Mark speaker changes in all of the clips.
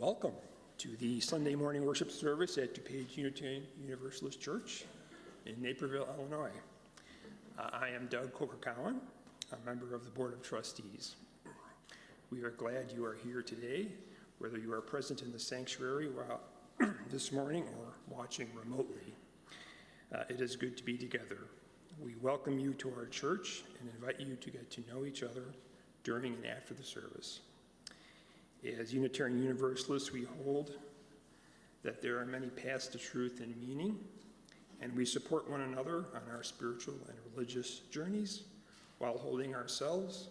Speaker 1: Welcome to the Sunday morning worship service at DuPage Unitarian Universalist Church in Naperville, Illinois. I am Doug Coker-Cowan, a member of the Board of Trustees. We are glad you are here today, whether you are present in the sanctuary this morning or watching remotely. It is good to be together. We welcome you to our church and invite you to get to know each other during and after the service. As Unitarian Universalists, we hold that there are many paths to truth and meaning, and we support one another on our spiritual and religious journeys while holding ourselves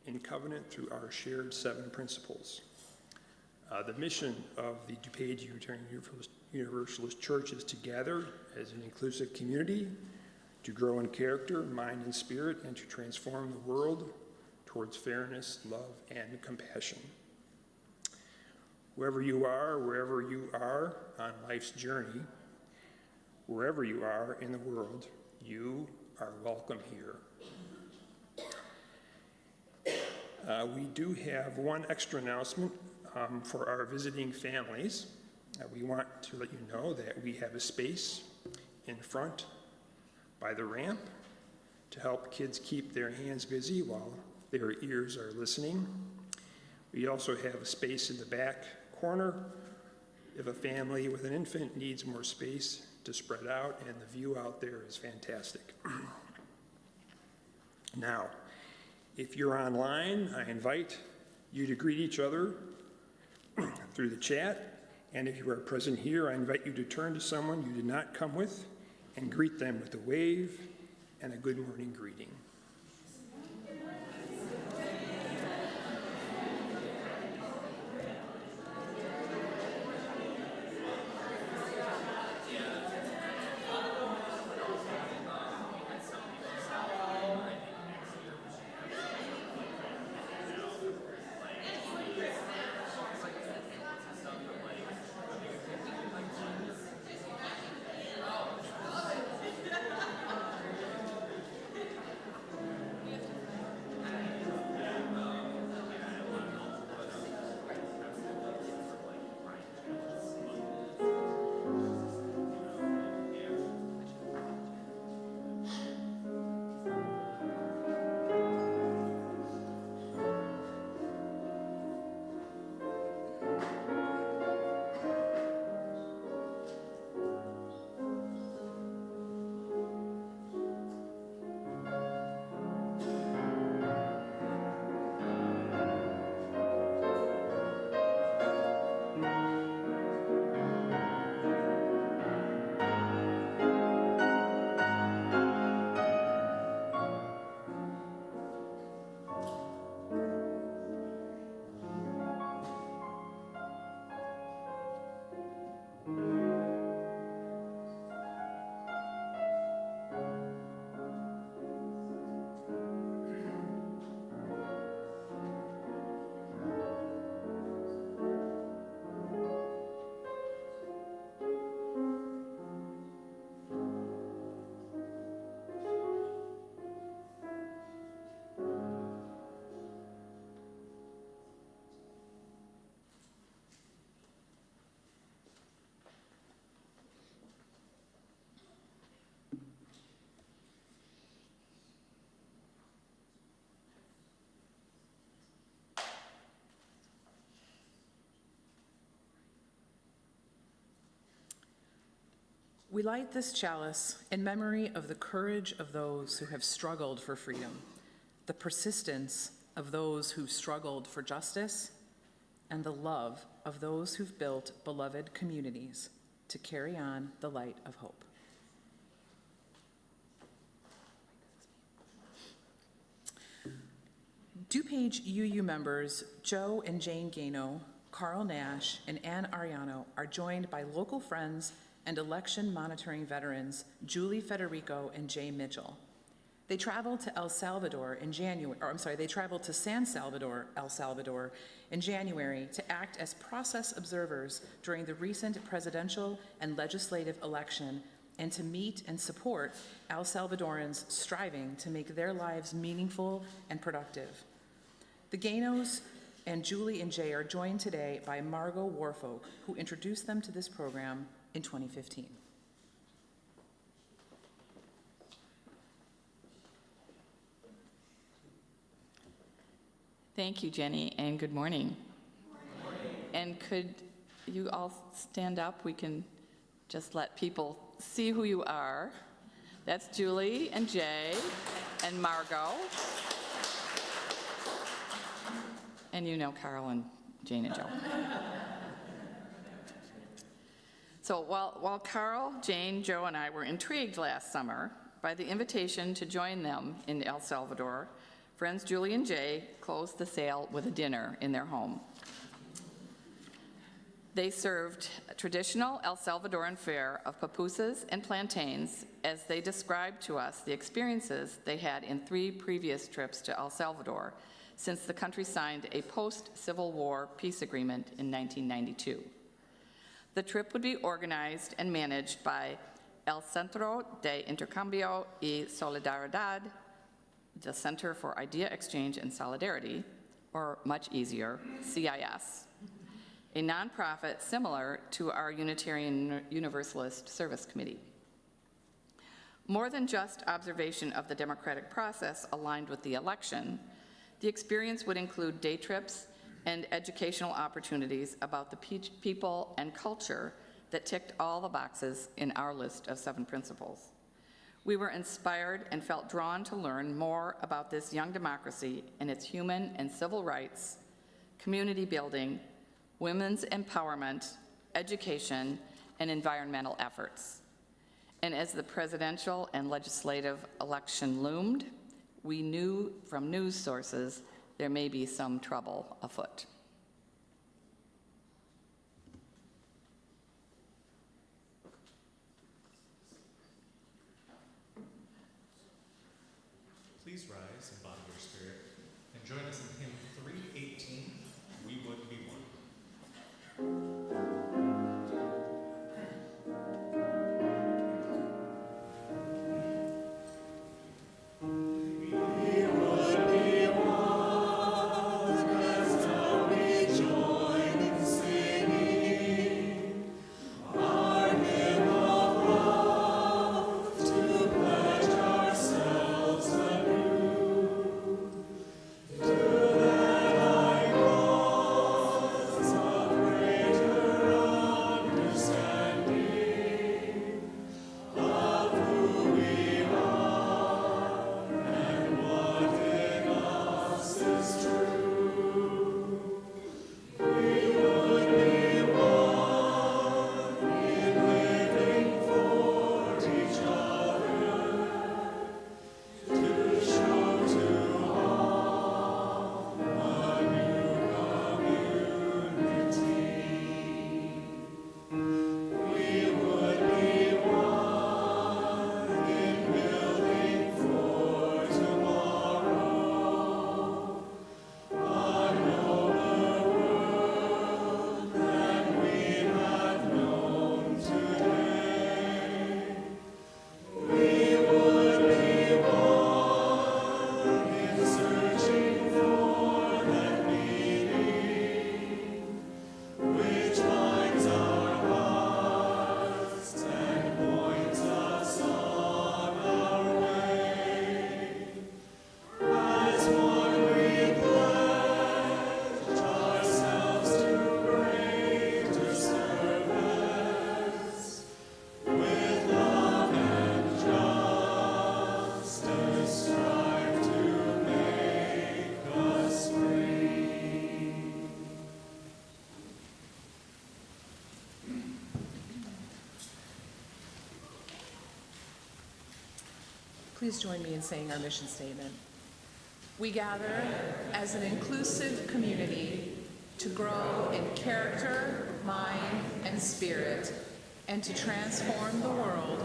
Speaker 1: in covenant through our shared 7 principles. The mission of the DuPage Unitarian Universalist Church is to gather as an inclusive community, to grow in character, mind, and spirit, and to transform the world towards fairness, love, and compassion. Wherever you are on life's journey, wherever you are in the world, you are welcome here. We do have one extra announcement for our visiting families. We want to let you know that we have a space in front by the ramp to help kids keep their hands busy while their ears are listening. We also have a space in the back corner if a family with an infant needs more space to spread out, and the view out there is fantastic. Now, if you're online, I invite you to greet each other through the chat, and if you are present here, I invite you to turn to someone you did not come with and greet them with a wave and a good morning greeting.
Speaker 2: We light this chalice in memory of the courage of those who have struggled for freedom, the persistence of those who've struggled for justice, and the love of those who've built beloved communities to carry on the light of hope. DuPage UU members Joe and Jane Gano, Carl Nash, and Ann Ariano are joined by local friends and election monitoring veterans Julie Federico and Jay Mitchell. They traveled to San Salvador, El Salvador in January to act as process observers during the recent presidential and legislative election and to meet and support El Salvadorans striving to make their lives meaningful and productive. The Ganos and Julie and Jay are joined today by Margot Warfolk, who introduced them to this program in 2015.
Speaker 3: Thank you, Jenny, and good morning. Good morning. And could you all stand up? We can just let people see who you are. That's Julie and Jay and Margot. And you know Carl and Jane and Joe. So while Carl, Jane, Joe, and I were intrigued last summer by the invitation to join them in El Salvador, friends Julie and Jay closed the sale with a dinner in their home. They served a traditional El Salvadoran fare of pupusas and plantains as they described to us the experiences they had in 3 previous trips to El Salvador since the country signed a post-Civil War peace agreement in 1992. The trip would be organized and managed by El Centro de Intercambio y Solidaridad, the Center for Idea Exchange and Solidarity, or much easier, CIS, a nonprofit similar to our Unitarian Universalist Service Committee. More than just observation of the democratic process aligned with the election, the experience would include day trips and educational opportunities about the people and culture that ticked all the boxes in our list of 7 principles. We were inspired and felt drawn to learn more about this young democracy and its human and civil rights, community building, women's empowerment, education, and environmental efforts. And as the presidential and legislative election loomed, we knew from news sources there may be some trouble afoot.
Speaker 4: Please rise in body or spirit and join us in hymn 318, We Would Be One.
Speaker 2: Please join me in saying our mission statement. We gather as an inclusive community to grow in character, mind, and spirit, and to transform the world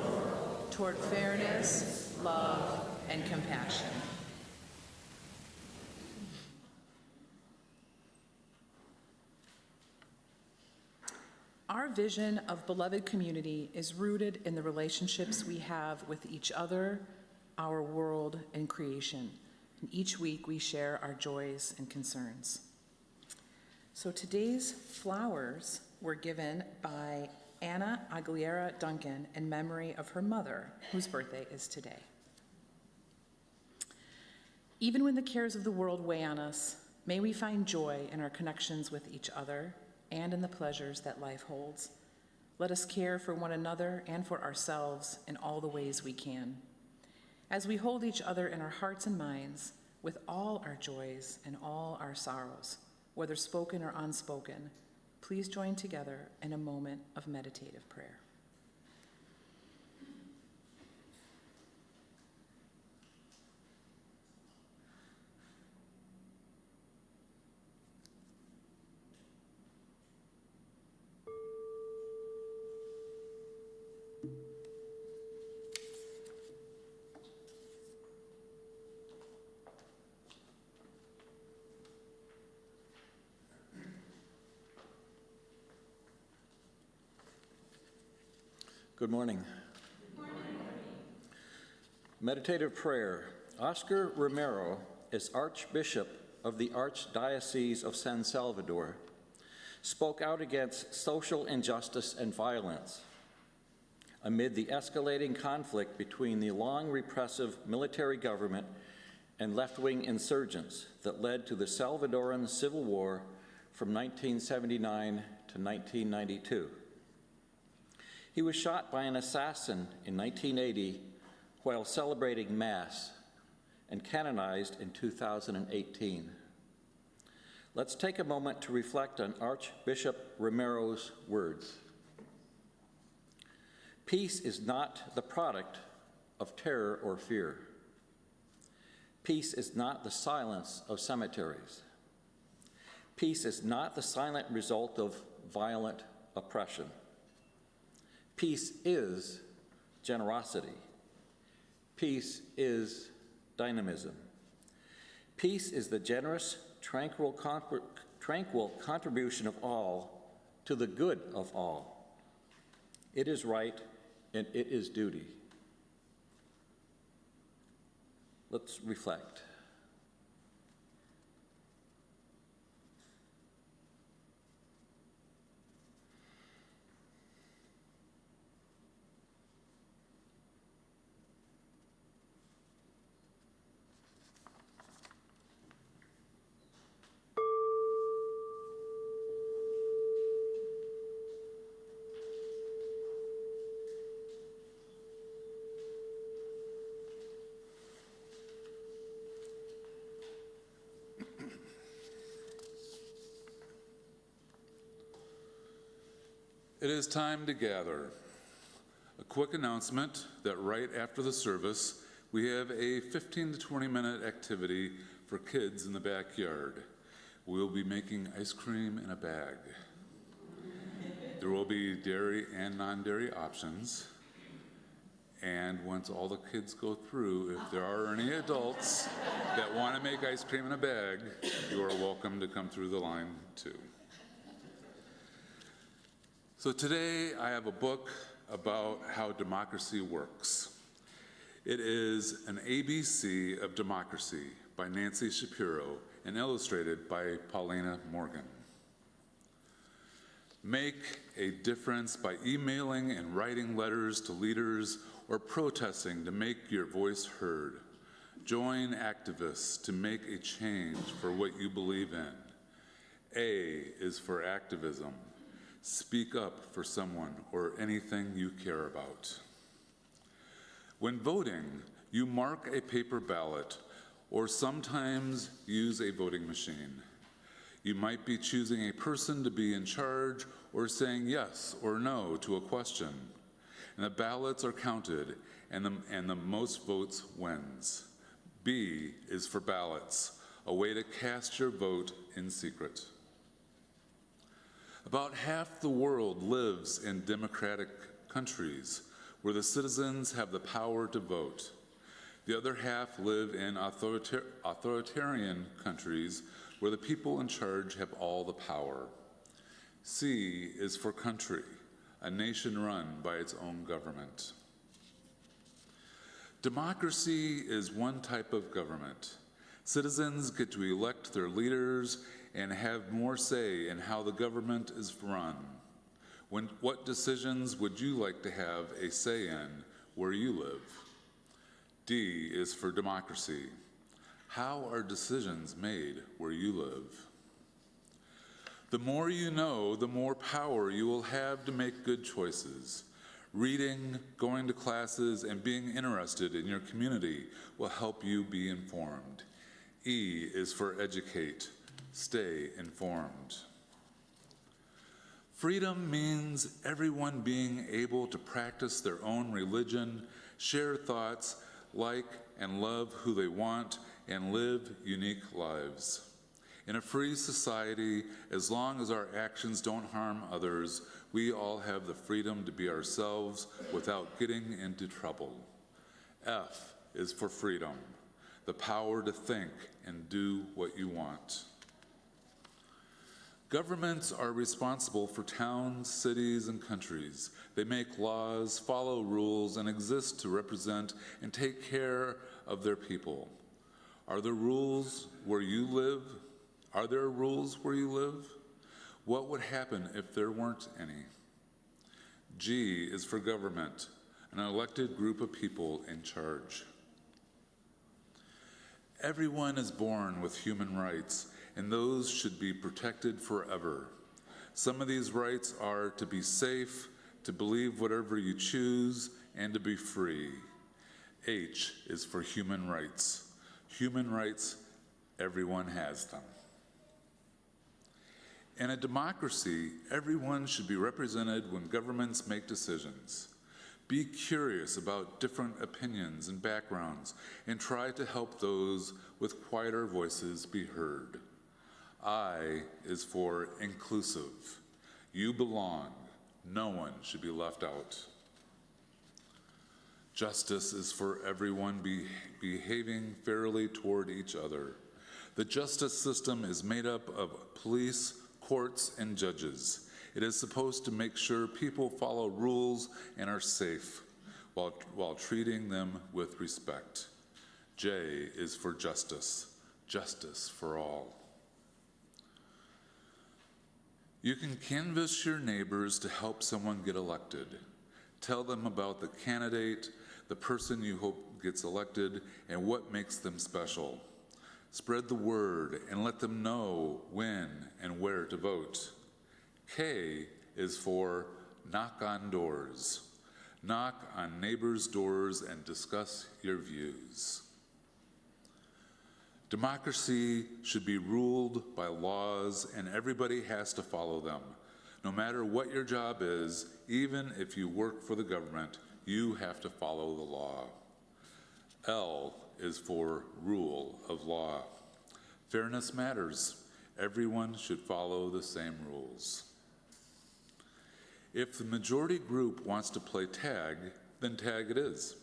Speaker 2: toward fairness, love, and compassion. Our vision of beloved community is rooted in the relationships we have with each other, our world, and creation. And each week we share our joys and concerns. So today's flowers were given by Anna Aguilera Duncan in memory of her mother, whose birthday is today. Even when the cares of the world weigh on us, may we find joy in our connections with each other and in the pleasures that life holds. Let us care for one another and for ourselves in all the ways we can. As we hold each other in our hearts and minds with all our joys and all our sorrows, whether spoken or unspoken, please join together in a moment of meditative prayer.
Speaker 5: Good morning. Meditative prayer. Oscar Romero is Archbishop of the Archdiocese of San Salvador, spoke out against social injustice and violence amid the escalating conflict between the long repressive military government and left-wing insurgents that led to the Salvadoran Civil War from 1979 to 1992. He was shot by an assassin in 1980 while celebrating Mass and canonized in 2018. Let's take a moment to reflect on Archbishop Romero's words. Peace is not the product of terror or fear. Peace is not the silence of cemeteries. Peace is not the silent result of violent oppression. Peace is generosity. Peace is dynamism. Peace is the generous, tranquil contribution of all to the good of all. It is right and it is duty. Let's reflect.
Speaker 6: It is time to gather. A quick announcement that right after the service, we have a 15 to 20 minute activity for kids in the backyard. We'll be making ice cream in a bag. There will be dairy and non-dairy options. And once all the kids go through, if there are any adults that want to make ice cream in a bag, you are welcome to come through the line too. So today I have a book about how democracy works. It is an ABC of Democracy by Nancy Shapiro and illustrated by Paulina Morgan. Make a difference by emailing and writing letters to leaders or protesting to make your voice heard. Join activists to make a change for what you believe in. A is for activism. Speak up for someone or anything you care about. When voting, you mark a paper ballot or sometimes use a voting machine. You might be choosing a person to be in charge or saying yes or no to a question. And the ballots are counted and the most votes wins. B is for ballots, a way to cast your vote in secret. About half the world lives in democratic countries where the citizens have the power to vote. The other half live in authoritarian countries where the people in charge have all the power. C is for country, a nation run by its own government. Democracy is one type of government. Citizens get to elect their leaders and have more say in how the government is run. What decisions would you like to have a say in where you live? D is for democracy. How are decisions made where you live? The more you know, the more power you will have to make good choices. Reading, going to classes, and being interested in your community will help you be informed. E is for educate. Stay informed. Freedom means everyone being able to practice their own religion, share thoughts, like and love who they want, and live unique lives. In a free society, as long as our actions don't harm others, we all have the freedom to be ourselves without getting into trouble. F is for freedom, the power to think and do what you want. Governments are responsible for towns, cities, and countries. They make laws, follow rules, and exist to represent and take care of their people. Are there rules where you live? Are there rules where you live? What would happen if there weren't any? G is for government, an elected group of people in charge. Everyone is born with human rights, and those should be protected forever. Some of these rights are to be safe, to believe whatever you choose, and to be free. H is for human rights. Human rights, everyone has them. In a democracy, everyone should be represented when governments make decisions. Be curious about different opinions and backgrounds and try to help those with quieter voices be heard. I is for inclusive. You belong. No one should be left out. Justice is for everyone behaving fairly toward each other. The justice system is made up of police, courts, and judges. It is supposed to make sure people follow rules and are safe while treating them with respect. J is for justice. Justice for all. You can canvass your neighbors to help someone get elected. Tell them about the candidate, the person you hope gets elected, and what makes them special. Spread the word and let them know when and where to vote. K is for knock on doors. Knock on neighbors' doors and discuss your views. Democracy should be ruled by laws, and everybody has to follow them. No matter what your job is, even if you work for the government, you have to follow the law. L is for rule of law. Fairness matters. Everyone should follow the same rules. If the majority group wants to play tag, then tag it is.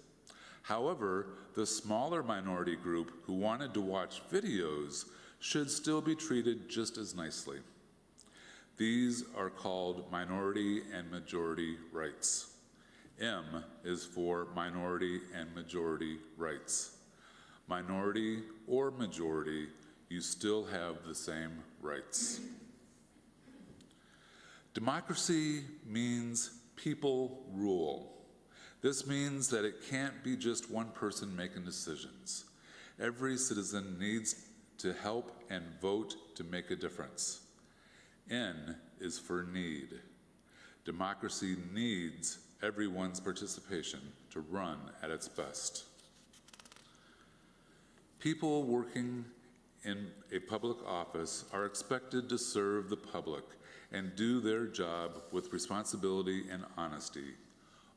Speaker 6: However, the smaller minority group who wanted to watch videos should still be treated just as nicely. These are called minority and majority rights. M is for minority and majority rights. Minority or majority, you still have the same rights. Democracy means people rule. This means that it can't be just one person making decisions. Every citizen needs to help and vote to make a difference. N is for need. Democracy needs everyone's participation to run at its best. People working in a public office are expected to serve the public and do their job with responsibility and honesty.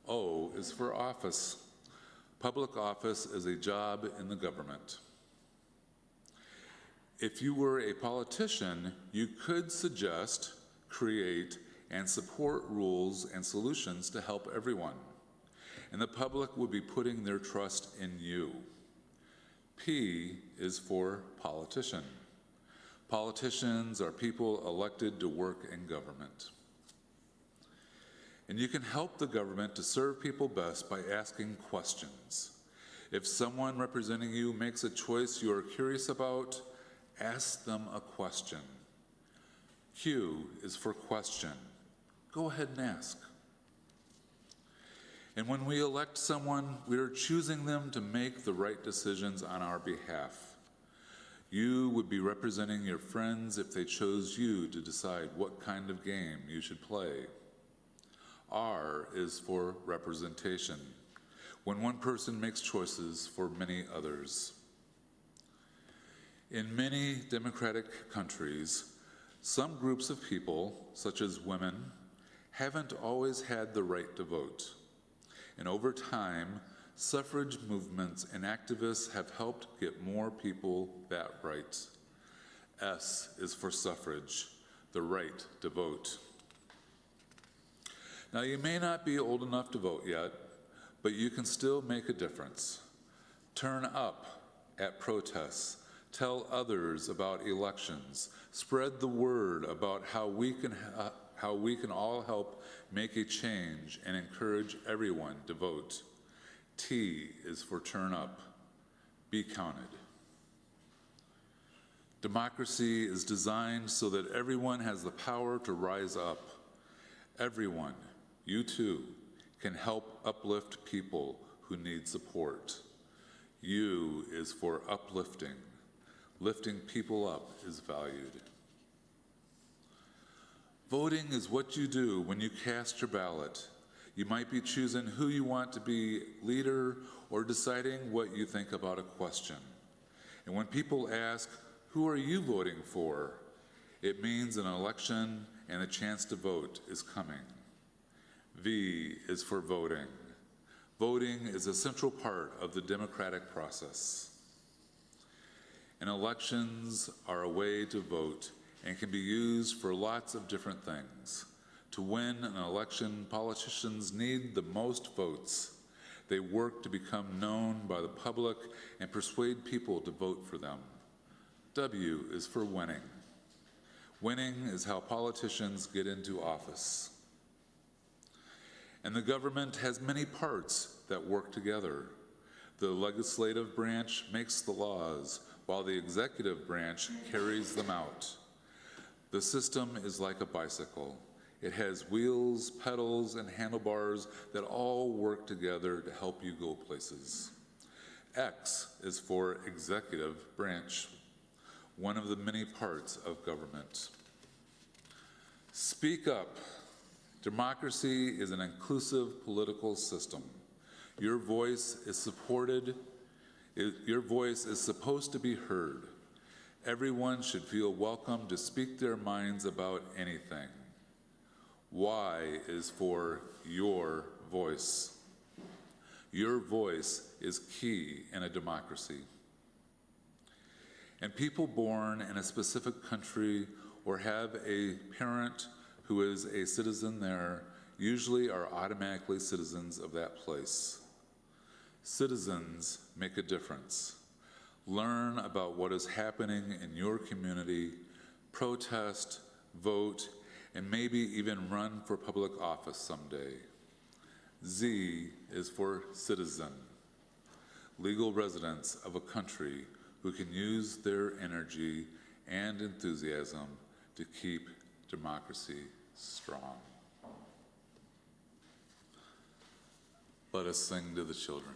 Speaker 6: O is for office. Public office is a job in the government. If you were a politician, you could suggest, create, and support rules and solutions to help everyone. And the public would be putting their trust in you. P is for politician. Politicians are people elected to work in government. And you can help the government to serve people best by asking questions. If someone representing you makes a choice you are curious about, ask them a question. Q is for question. Go ahead and ask. And when we elect someone, we are choosing them to make the right decisions on our behalf. You would be representing your friends if they chose you to decide what kind of game you should play. R is for representation, when one person makes choices for many others. In many democratic countries, some groups of people, such as women, haven't always had the right to vote. And over time, suffrage movements and activists have helped get more people that right. S is for suffrage, the right to vote. Now, you may not be old enough to vote yet, but you can still make a difference. Turn up at protests. Tell others about elections. Spread the word about how we can all help make a change and encourage everyone to vote. T is for turn up. Be counted. Democracy is designed so that everyone has the power to rise up. Everyone, you too, can help uplift people who need support. U is for uplifting. Lifting people up is valued. Voting is what you do when you cast your ballot. You might be choosing who you want to be leader or deciding what you think about a question. And when people ask, who are you voting for? It means an election and a chance to vote is coming. V is for voting. Voting is a central part of the democratic process. And elections are a way to vote and can be used for lots of different things. To win an election, politicians need the most votes. They work to become known by the public and persuade people to vote for them. W is for winning. Winning is how politicians get into office. And the government has many parts that work together. The legislative branch makes the laws, while the executive branch carries them out. The system is like a bicycle. It has wheels, pedals, and handlebars that all work together to help you go places. X is for executive branch, one of the many parts of government. Speak up. Democracy is an inclusive political system. Your voice is supported. Your voice is supposed to be heard. Everyone should feel welcome to speak their minds about anything. Y is for your voice. Your voice is key in a democracy. And people born in a specific country or have a parent who is a citizen there usually are automatically citizens of that place. Citizens make a difference. Learn about what is happening in your community, protest, vote, and maybe even run for public office someday. Z is for citizen, legal residents of a country who can use their energy and enthusiasm to keep democracy strong. Let us sing to the children.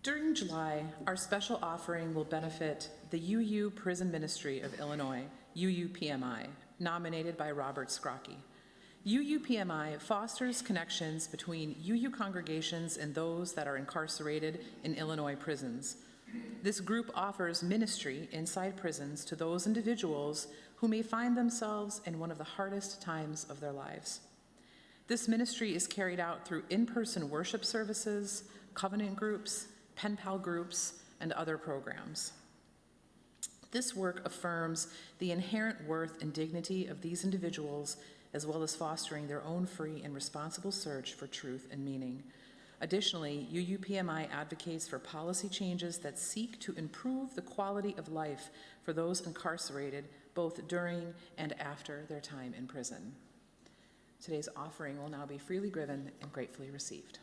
Speaker 2: During July, our special offering will benefit the UU Prison Ministry of Illinois, UUPMI, nominated by Robert Scrocky. UUPMI fosters connections between UU congregations and those that are incarcerated in Illinois prisons. This group offers ministry inside prisons to those individuals who may find themselves in one of the hardest times of their lives. This ministry is carried out through in-person worship services, covenant groups, pen pal groups, and other programs. This work affirms the inherent worth and dignity of these individuals, as well as fostering their own free and responsible search for truth and meaning. Additionally, UUPMI advocates for policy changes that seek to improve the quality of life for those incarcerated both during and after their time in prison. Today's offering will now be freely given and gratefully received.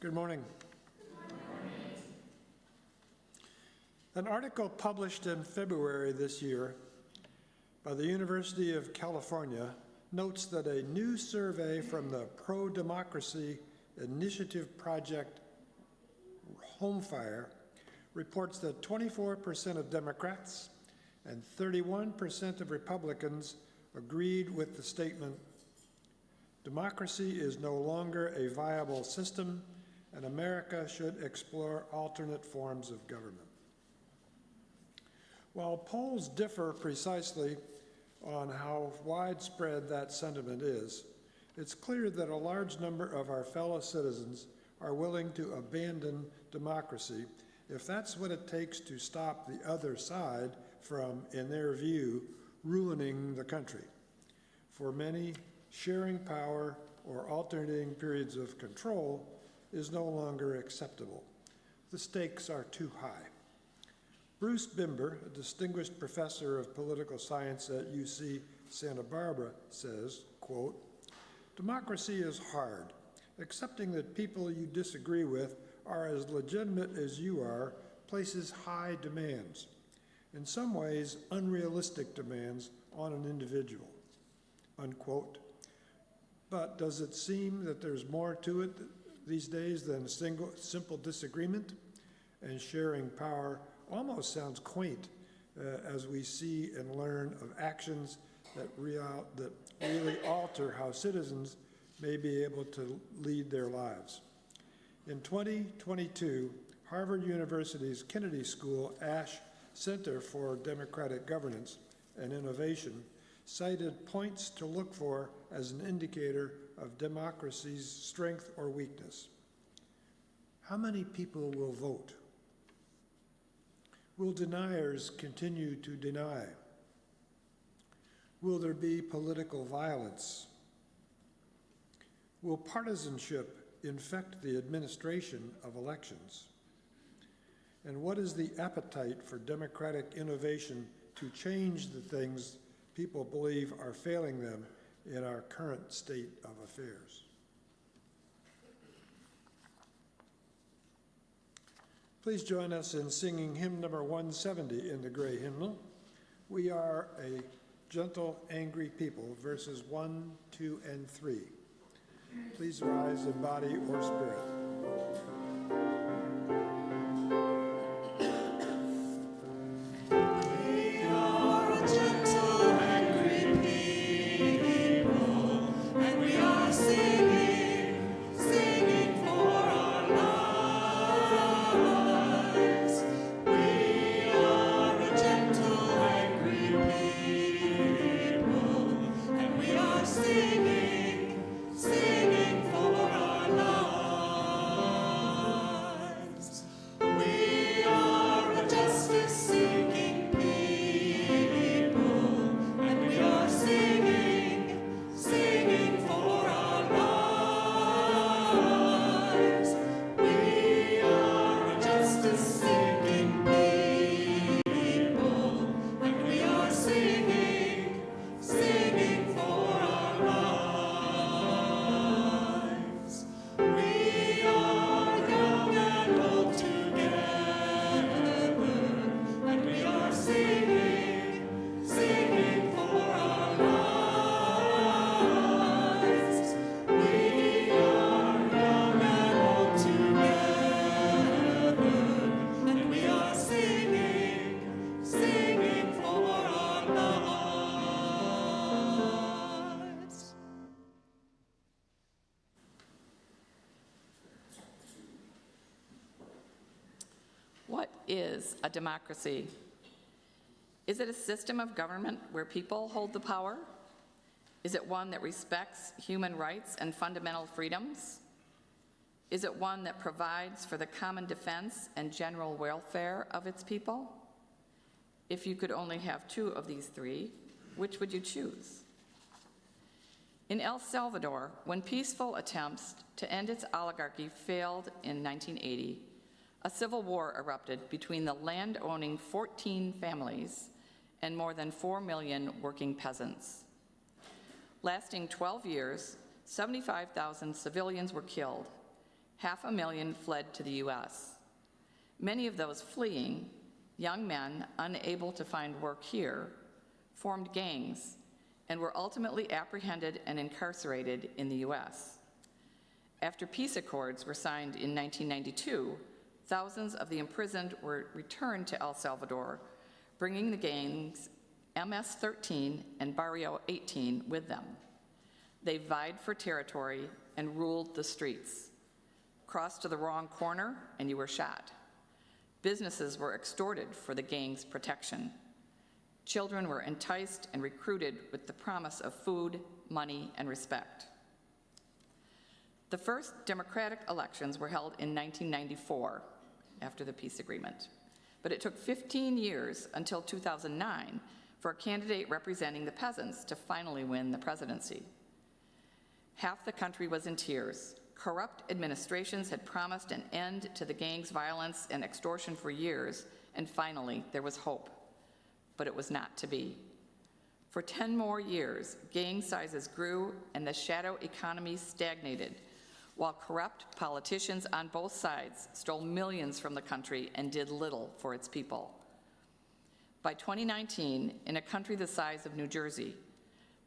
Speaker 7: Good morning. An article published in February this year by the University of California notes that a new survey from the pro-democracy initiative project Homefire reports that 24% of Democrats and 31% of Republicans agreed with the statement, "Democracy is no longer a viable system, and America should explore alternate forms of government." While polls differ precisely on how widespread that sentiment is, it's clear that a large number of our fellow citizens are willing to abandon democracy if that's what it takes to stop the other side from, in their view, ruining the country. For many, sharing power or alternating periods of control is no longer acceptable. The stakes are too high. Bruce Bimber, a distinguished professor of political science at UC Santa Barbara, says, quote, "Democracy is hard. Accepting that people you disagree with are as legitimate as you are places high demands, in some ways unrealistic demands on an individual," unquote. But does it seem that there's more to it these days than simple disagreement? And sharing power almost sounds quaint as we see and learn of actions that really alter how citizens may be able to lead their lives. In 2022, Harvard University's Kennedy School Ash Center for Democratic Governance and Innovation cited points to look for as an indicator of democracy's strength or weakness. How many people will vote? Will deniers continue to deny? Will there be political violence? Will partisanship infect the administration of elections? And what is the appetite for democratic innovation to change the things people believe are failing them in our current state of affairs? Please join us in singing hymn number 170 in the Gray Hymnal. We are a gentle, angry people, verses 1, 2, and 3. Please rise in body or spirit.
Speaker 3: What is a democracy? Is it a system of government where people hold the power? Is it one that respects human rights and fundamental freedoms? Is it one that provides for the common defense and general welfare of its people? If you could only have two of these three, which would you choose? In El Salvador, when peaceful attempts to end its oligarchy failed in 1980, a civil war erupted between the land-owning 14 families and more than 4 million working peasants. Lasting 12 years, 75,000 civilians were killed. 500,000 fled to the US. Many of those fleeing, young men unable to find work here, formed gangs and were ultimately apprehended and incarcerated in the US. After peace accords were signed in 1992, thousands of the imprisoned were returned to El Salvador, bringing the gangs MS-13 and Barrio 18 with them. They vied for territory and ruled the streets. Crossed to the wrong corner and you were shot. Businesses were extorted for the gang's protection. Children were enticed and recruited with the promise of food, money, and respect. The first democratic elections were held in 1994, after the peace agreement. But it took 15 years until 2009 for a candidate representing the peasants to finally win the presidency. Half the country was in tears. Corrupt administrations had promised an end to the gangs' violence and extortion for years, and finally there was hope. But it was not to be. For 10 more years, gang sizes grew and the shadow economy stagnated, while corrupt politicians on both sides stole millions from the country and did little for its people. By 2019, in a country the size of New Jersey,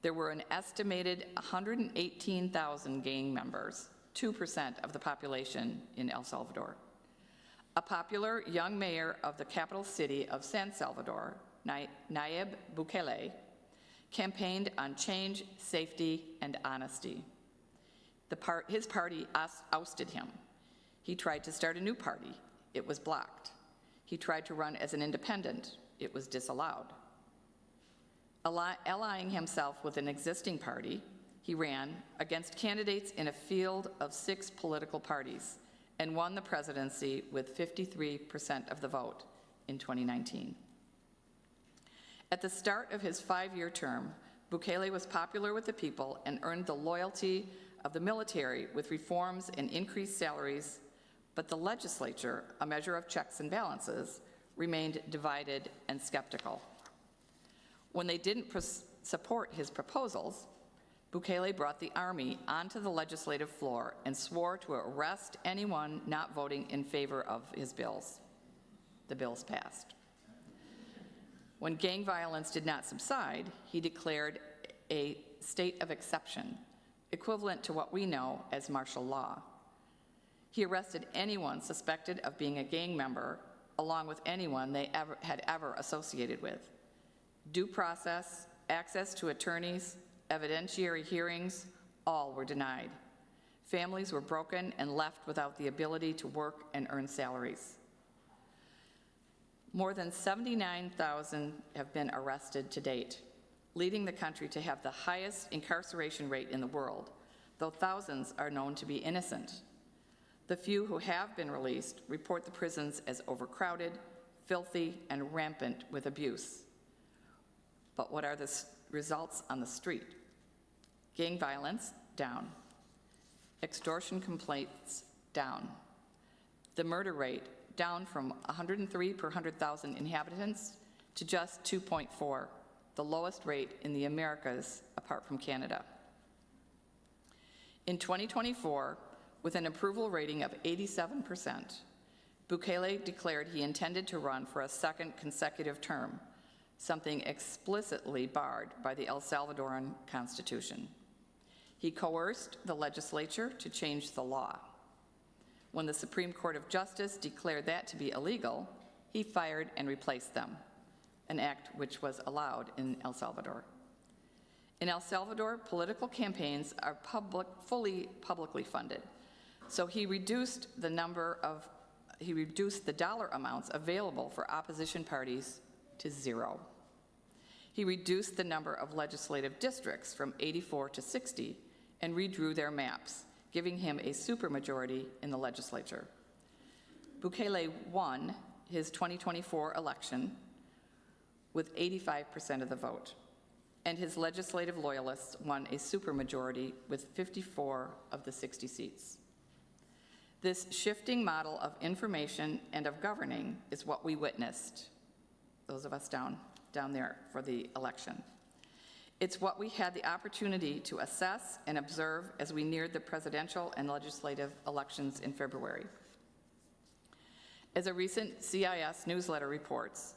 Speaker 3: there were an estimated 118,000 gang members, 2% of the population in El Salvador. A popular young mayor of the capital city of San Salvador, Nayib Bukele, campaigned on change, safety, and honesty. His party ousted him. He tried to start a new party. It was blocked. He tried to run as an independent. It was disallowed. Allying himself with an existing party, he ran against candidates in a field of 6 political parties and won the presidency with 53% of the vote in 2019. At the start of his 5-year term, Bukele was popular with the people and earned the loyalty of the military with reforms and increased salaries, but the legislature, a measure of checks and balances, remained divided and skeptical. When they didn't support his proposals, Bukele brought the army onto the legislative floor and swore to arrest anyone not voting in favor of his bills. The bills passed. When gang violence did not subside, he declared a state of exception, equivalent to what we know as martial law. He arrested anyone suspected of being a gang member, along with anyone they had ever associated with. Due process, access to attorneys, evidentiary hearings, all were denied. Families were broken and left without the ability to work and earn salaries. More than 79,000 have been arrested to date, leading the country to have the highest incarceration rate in the world, though thousands are known to be innocent. The few who have been released report the prisons as overcrowded, filthy, and rampant with abuse. But what are the results on the street? Gang violence, down. Extortion complaints, down. The murder rate, down from 103 per 100,000 inhabitants to just 2.4, the lowest rate in the Americas apart from Canada. In 2024, with an approval rating of 87%, Bukele declared he intended to run for a second consecutive term, something explicitly barred by the El Salvadoran Constitution. He coerced the legislature to change the law. When the Supreme Court of Justice declared that to be illegal, he fired and replaced them, an act which was allowed in El Salvador. In El Salvador, political campaigns are fully publicly funded, so he reduced the dollar amounts available for opposition parties to 0. He reduced the number of legislative districts from 84 to 60 and redrew their maps, giving him a supermajority in the legislature. Bukele won his 2024 election with 85% of the vote, and his legislative loyalists won a supermajority with 54 of the 60 seats. This shifting model of information and of governing is what we witnessed, those of us down there for the election. It's what we had the opportunity to assess and observe as we neared the presidential and legislative elections in February. As a recent CIS newsletter reports,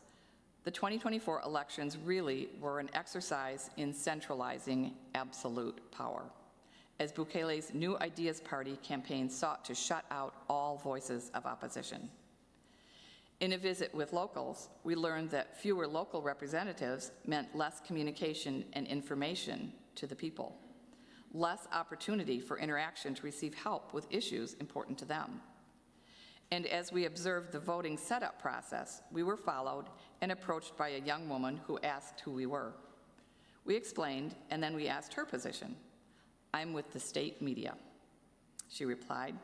Speaker 3: the 2024 elections really were an exercise in centralizing absolute power, as Bukele's New Ideas Party campaign sought to shut out all voices of opposition. In a visit with locals, we learned that fewer local representatives meant less communication and information to the people, less opportunity for interaction to receive help with issues important to them. And as we observed the voting setup process, we were followed and approached by a young woman who asked who we were. We explained, and then we asked her position. I'm with the state media. She replied.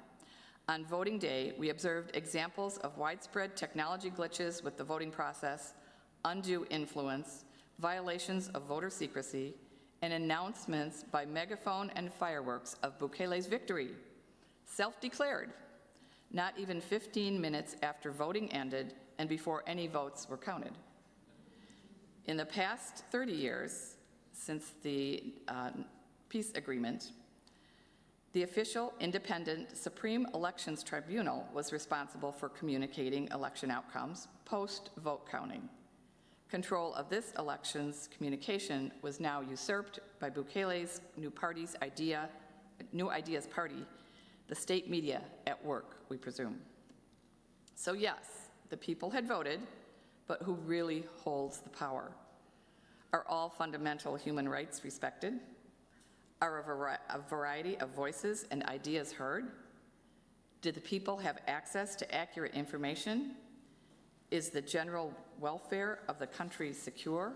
Speaker 3: On voting day, we observed examples of widespread technology glitches with the voting process, undue influence, violations of voter secrecy, and announcements by megaphone and fireworks of Bukele's victory, self-declared, not even 15 minutes after voting ended and before any votes were counted. In the past 30 years, since the peace agreement, the official independent Supreme Elections Tribunal was responsible for communicating election outcomes post-vote counting. Control of this election's communication was now usurped by Bukele's New Ideas Party, the state media at work, we presume. So yes, the people had voted, but who really holds the power? Are all fundamental human rights respected? Are a variety of voices and ideas heard? Did the people have access to accurate information? Is the general welfare of the country secure?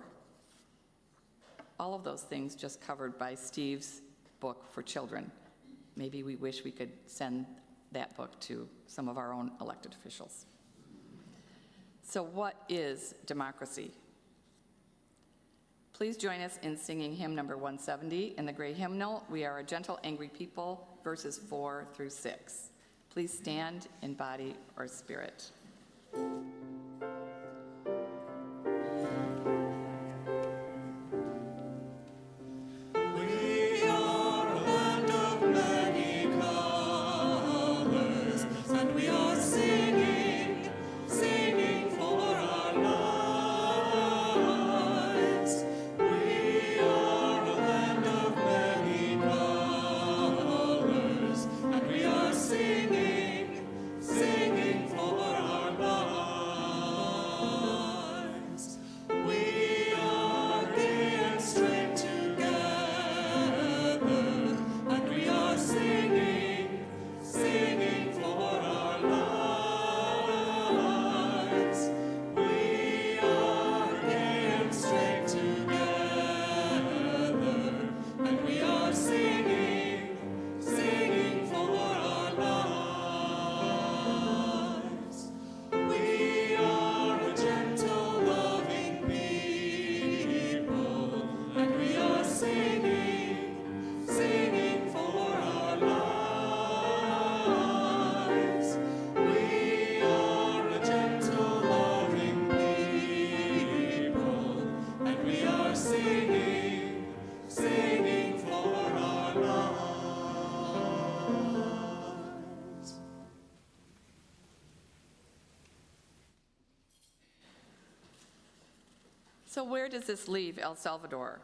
Speaker 3: All of those things just covered by Steve's book for children. Maybe we wish we could send that book to some of our own elected officials. So what is democracy? Please join us in singing hymn number 170 in the Gray Hymnal, We Are a Gentle, Angry People, verses 4 through 6. Please stand in body or spirit. So where does this leave El Salvador?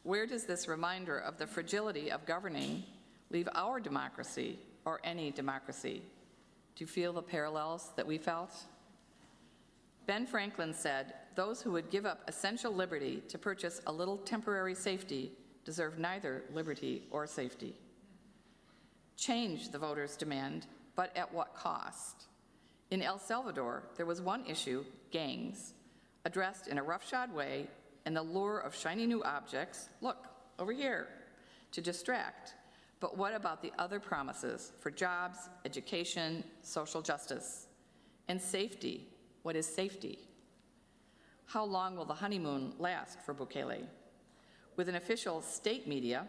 Speaker 3: Where does this reminder of the fragility of governing leave our democracy, or any democracy? Do you feel the parallels that we felt? Ben Franklin said, "Those who would give up essential liberty to purchase a little temporary safety deserve neither liberty or safety." Change, the voters demand, but at what cost? In El Salvador, there was one issue, gangs, addressed in a roughshod way, and the lure of shiny new objects, look, over here, to distract. But what about the other promises for jobs, education, social justice? And safety, what is safety? How long will the honeymoon last for Bukele? With an official state media,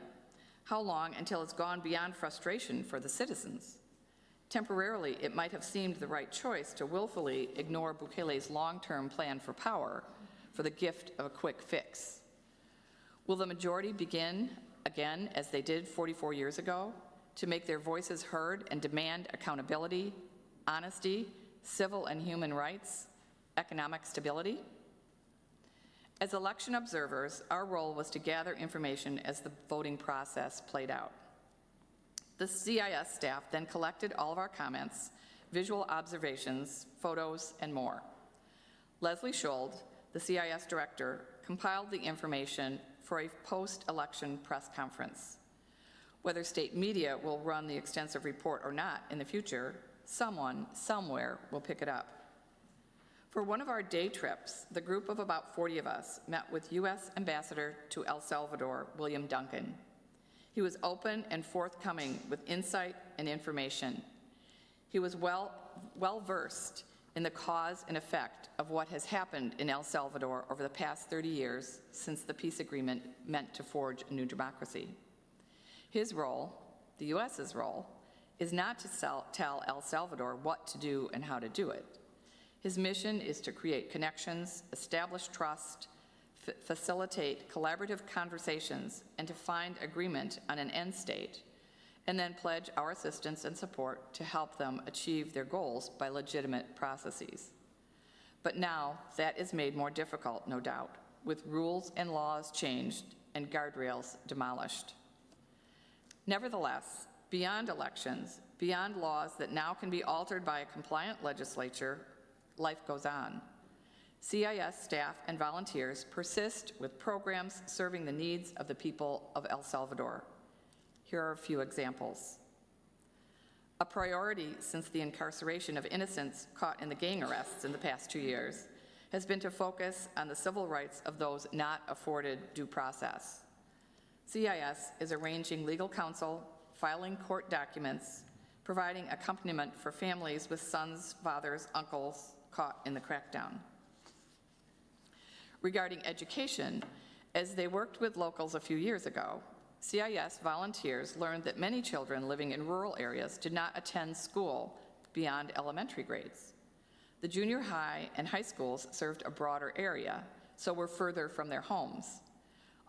Speaker 3: how long until it's gone beyond frustration for the citizens? Temporarily, it might have seemed the right choice to willfully ignore Bukele's long-term plan for power for the gift of a quick fix. Will the majority begin again, as they did 44 years ago, to make their voices heard and demand accountability, honesty, civil and human rights, economic stability? As election observers, our role was to gather information as the voting process played out. The CIS staff then collected all of our comments, visual observations, photos, and more. Leslie Schold, the CIS director, compiled the information for a post-election press conference. Whether state media will run the extensive report or not in the future, someone, somewhere will pick it up. For one of our day trips, the group of about 40 of us met with U.S. Ambassador to El Salvador, William Duncan. He was open and forthcoming with insight and information. He was well-versed in the cause and effect of what has happened in El Salvador over the past 30 years since the peace agreement meant to forge a new democracy. His role, the U.S.'s role, is not to tell El Salvador what to do and how to do it. His mission is to create connections, establish trust, facilitate collaborative conversations, and to find agreement on an end state, and then pledge our assistance and support to help them achieve their goals by legitimate processes. But now that is made more difficult, no doubt, with rules and laws changed and guardrails demolished. Nevertheless, beyond elections, beyond laws that now can be altered by a compliant legislature, life goes on. CIS staff and volunteers persist with programs serving the needs of the people of El Salvador. Here are a few examples. A priority since the incarceration of innocents caught in the gang arrests in the past 2 years has been to focus on the civil rights of those not afforded due process. CIS is arranging legal counsel, filing court documents, providing accompaniment for families with sons, fathers, uncles caught in the crackdown. Regarding education, as they worked with locals a few years ago, CIS volunteers learned that many children living in rural areas did not attend school beyond elementary grades. The junior high and high schools served a broader area, so were further from their homes.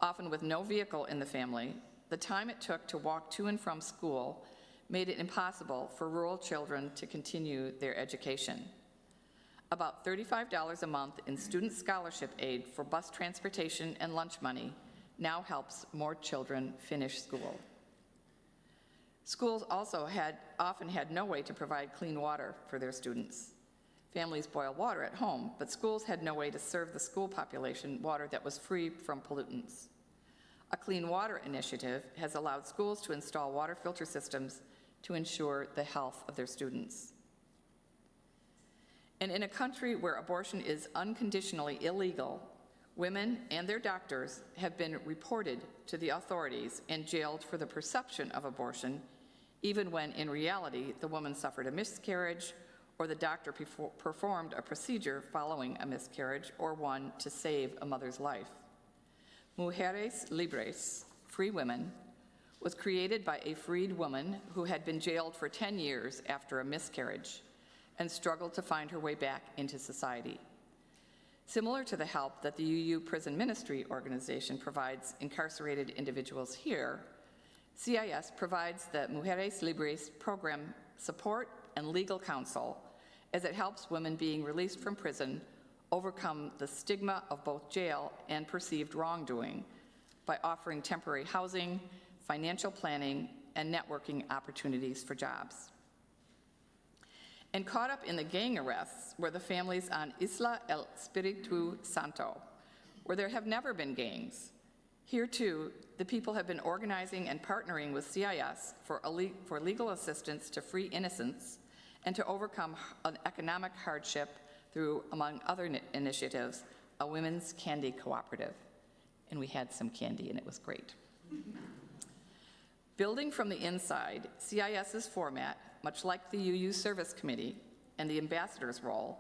Speaker 3: Often with no vehicle in the family, the time it took to walk to and from school made it impossible for rural children to continue their education. About $35 a month in student scholarship aid for bus transportation and lunch money now helps more children finish school. Schools also often had no way to provide clean water for their students. Families boil water at home, but schools had no way to serve the school population water that was free from pollutants. A clean water initiative has allowed schools to install water filter systems to ensure the health of their students. And in a country where abortion is unconditionally illegal, women and their doctors have been reported to the authorities and jailed for the perception of abortion, even when in reality the woman suffered a miscarriage or the doctor performed a procedure following a miscarriage or one to save a mother's life. Mujeres Libres, Free Women, was created by a freed woman who had been jailed for 10 years after a miscarriage and struggled to find her way back into society. Similar to the help that the UU Prison Ministry organization provides incarcerated individuals here, CIS provides the Mujeres Libres program support and legal counsel as it helps women being released from prison overcome the stigma of both jail and perceived wrongdoing by offering temporary housing, financial planning, and networking opportunities for jobs. And caught up in the gang arrests were the families on Isla El Espiritu Santo, where there have never been gangs. Here, too, the people have been organizing and partnering with CIS for legal assistance to free innocents and to overcome an economic hardship through, among other initiatives, a women's candy cooperative. And we had some candy, and it was great. Building from the inside, CIS's format, much like the UU Service Committee and the ambassador's role,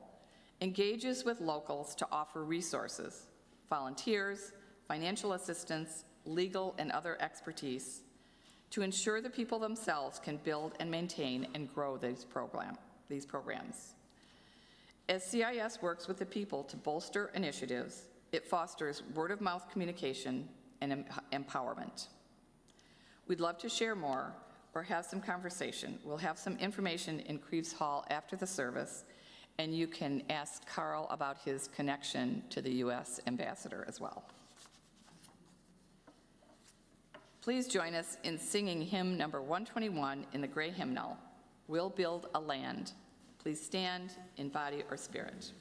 Speaker 3: engages with locals to offer resources, volunteers, financial assistance, legal and other expertise to ensure the people themselves can build and maintain and grow these programs. As CIS works with the people to bolster initiatives, it fosters word-of-mouth communication and empowerment. We'd love to share more or have some conversation. We'll have some information in Creeves Hall after the service, and you can ask Carl about his connection to the U.S. ambassador as well. Please join us in singing hymn number 121 in the Gray Hymnal, We'll Build a Land. Please stand in body or spirit.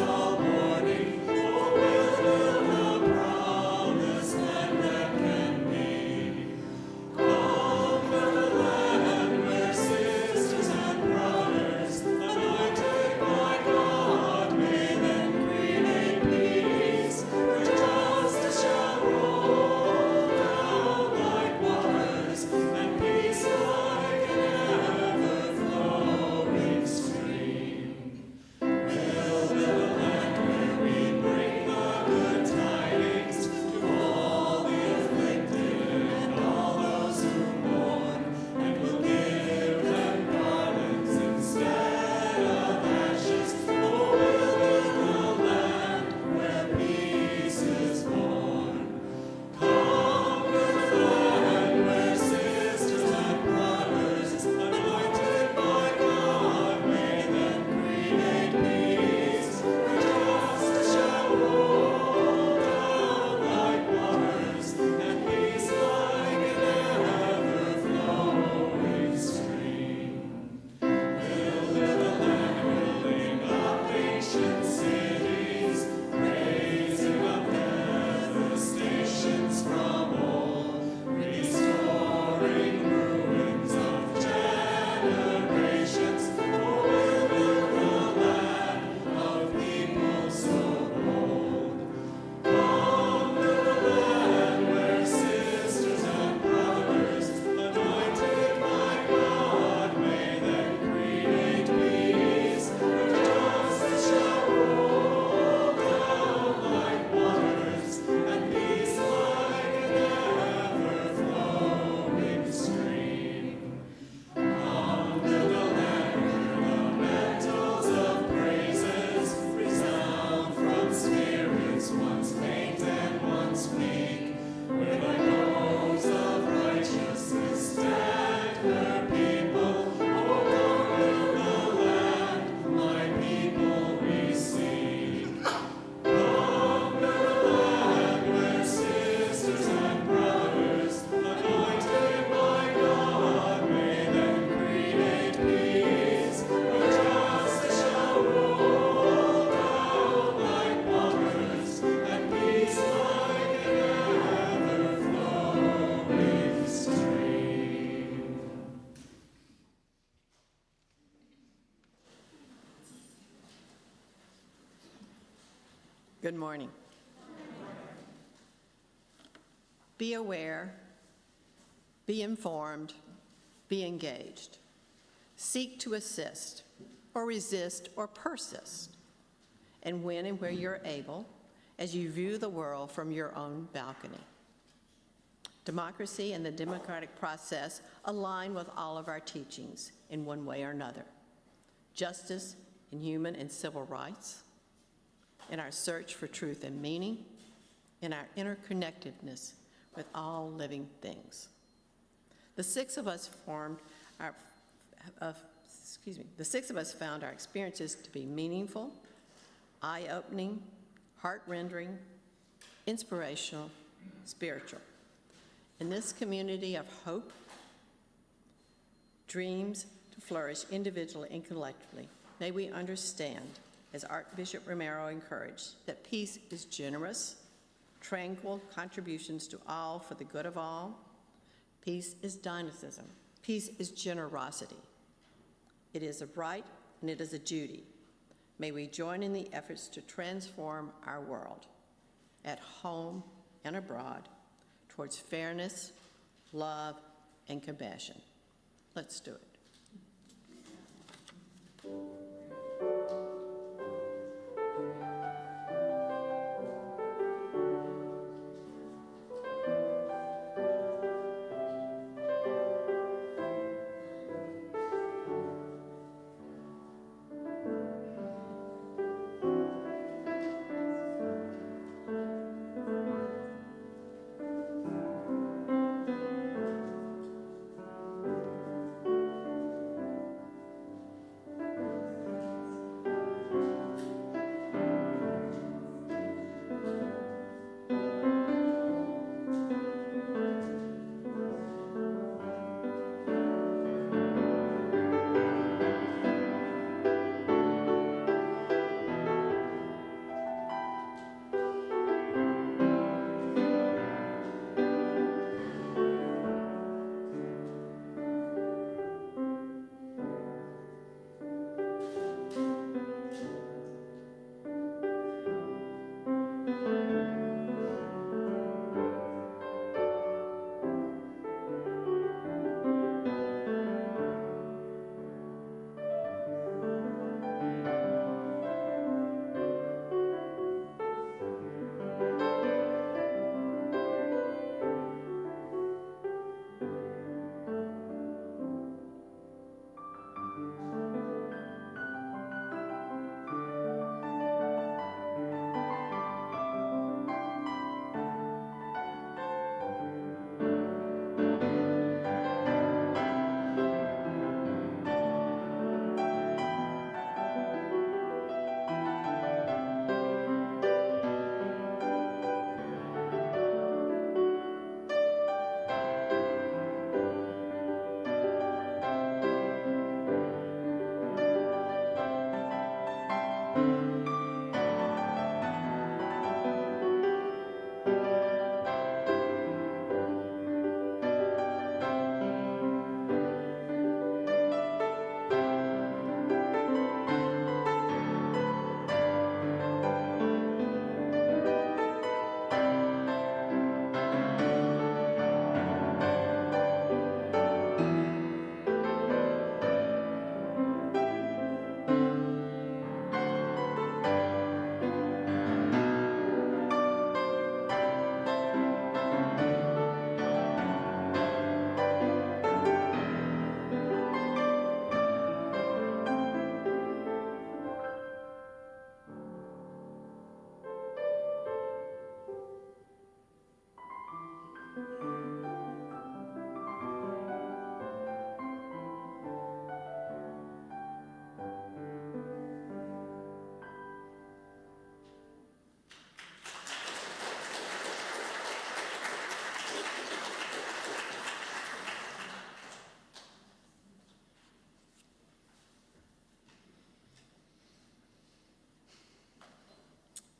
Speaker 8: All morning. Good morning. Be aware, be informed, be engaged. Seek to assist, or resist, or persist, and when and where you're able, as you view the world from your own balcony. Democracy and the democratic process align with all of our teachings in one way or another. Justice and human and civil rights, in our search for truth and meaning, in our interconnectedness with all living things. The six of us found our experiences to be meaningful, eye-opening, heart-rendering, inspirational, spiritual. In this community of hope, dreams to flourish individually and collectively, may we understand, as Archbishop Romero encouraged, that peace is generous, tranquil contributions to all for the good of all. Peace is dynamism. Peace is generosity. It is a right and it is a duty. May we join in the efforts to transform our world, at home and abroad, towards fairness, love, and compassion. Let's do it.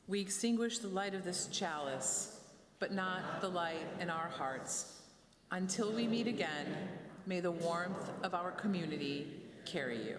Speaker 2: We extinguish the light of this chalice, but not the light in our hearts. Until we meet again, may the warmth of our community carry you.